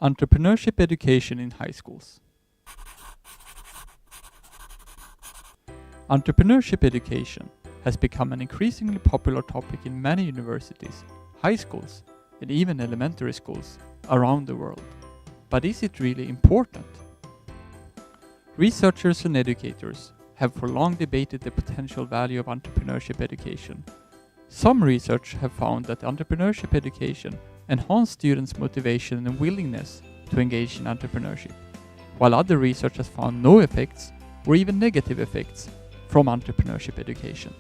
Entrepreneurship education in high schools. Entrepreneurship education has become an increasingly popular topic in many universities, high schools, and even elementary schools around the world. But is it really important? Researchers and educators have for long debated the potential value of entrepreneurship education. Some research have found that entrepreneurship education enhances students' motivation and willingness to engage in entrepreneurship, while other research has found no effects or even negative effects from entrepreneurship education.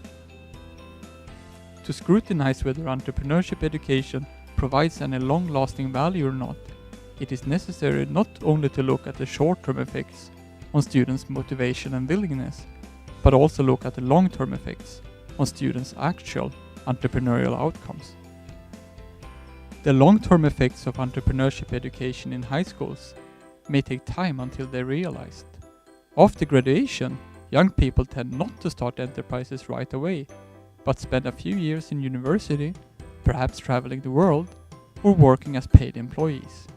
To scrutinize whether entrepreneurship education provides any long-lasting value or not, it is necessary not only to look at the short-term effects on students' motivation and willingness, but also look at the long-term effects on students' actual entrepreneurial outcomes. The long-term effects of entrepreneurship education in high schools may take time until they're realized. After graduation, young people tend not to start enterprises right away, but spend a few years in university, perhaps traveling the world, or working as paid employees.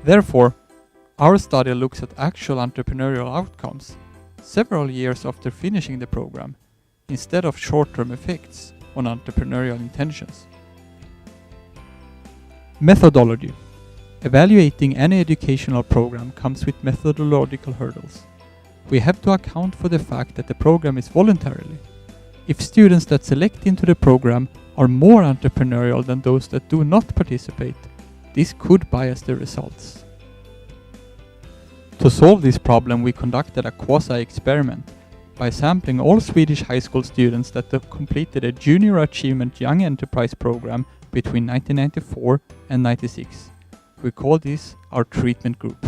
Therefore, our study looks at actual entrepreneurial outcomes several years after finishing the program, instead of short-term effects on entrepreneurial intentions. Methodology. Evaluating any educational program comes with methodological hurdles. We have to account for the fact that the program is voluntarily. If students that select into the program are more entrepreneurial than those that do not participate, this could bias the results. To solve this problem, we conducted a quasi-experiment by sampling all Swedish high school students that have completed a Junior Achievement Young Enterprise program between 1994 and 96. We call this our treatment group.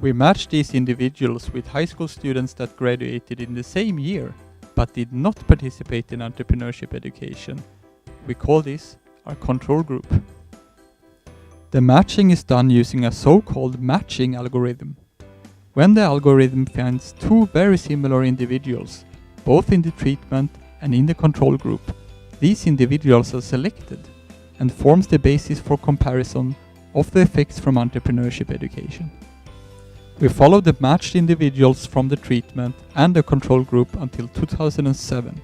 We matched these individuals with high school students that graduated in the same year but did not participate in entrepreneurship education. We call this our control group. The matching is done using a so-called matching algorithm. When the algorithm finds two very similar individuals, both in the treatment and in the control group, these individuals are selected and forms the basis for comparison of the effects from entrepreneurship education. We followed the matched individuals from the treatment and the control group until 2007,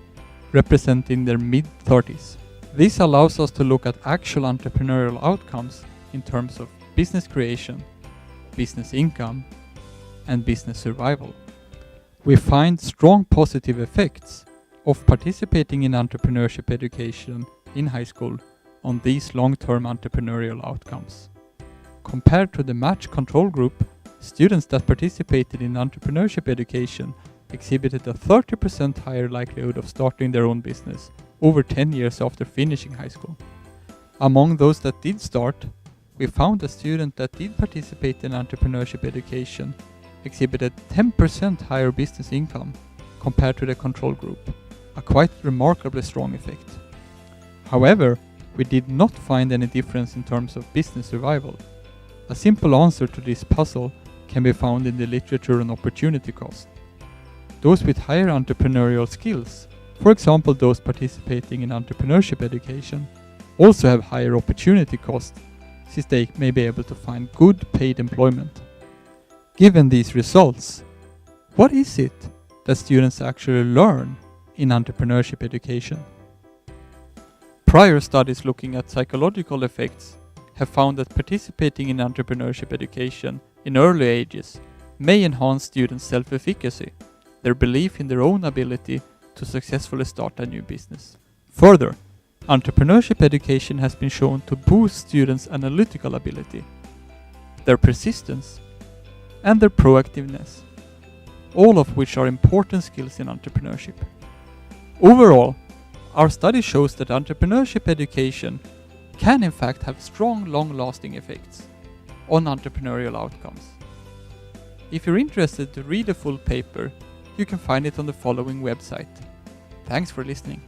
representing their mid-30s. This allows us to look at actual entrepreneurial outcomes in terms of business creation, business income, and business survival. We find strong positive effects of participating in entrepreneurship education in high school on these long-term entrepreneurial outcomes. Compared to the matched control group, students that participated in entrepreneurship education exhibited a 30% higher likelihood of starting their own business over 10 years after finishing high school. Among those that did start, we found a student that did participate in entrepreneurship education exhibited 10% higher business income compared to the control group, a quite remarkably strong effect. However, we did not find any difference in terms of business survival. A simple answer to this puzzle can be found in the literature on opportunity cost. Those with higher entrepreneurial skills, for example those participating in entrepreneurship education, also have higher opportunity cost since they may be able to find good paid employment. Given these results, what is it that students actually learn in entrepreneurship education? Prior studies looking at psychological effects have found that participating in entrepreneurship education in early ages may enhance students' self-efficacy, their belief in their own ability to successfully start a new business. Further, entrepreneurship education has been shown to boost students' analytical ability, their persistence, and their proactiveness, all of which are important skills in entrepreneurship. Overall, our study shows that entrepreneurship education can in fact have strong, long-lasting effects on entrepreneurial outcomes. If you're interested to read the full paper, you can find it on the following website. Thanks for listening.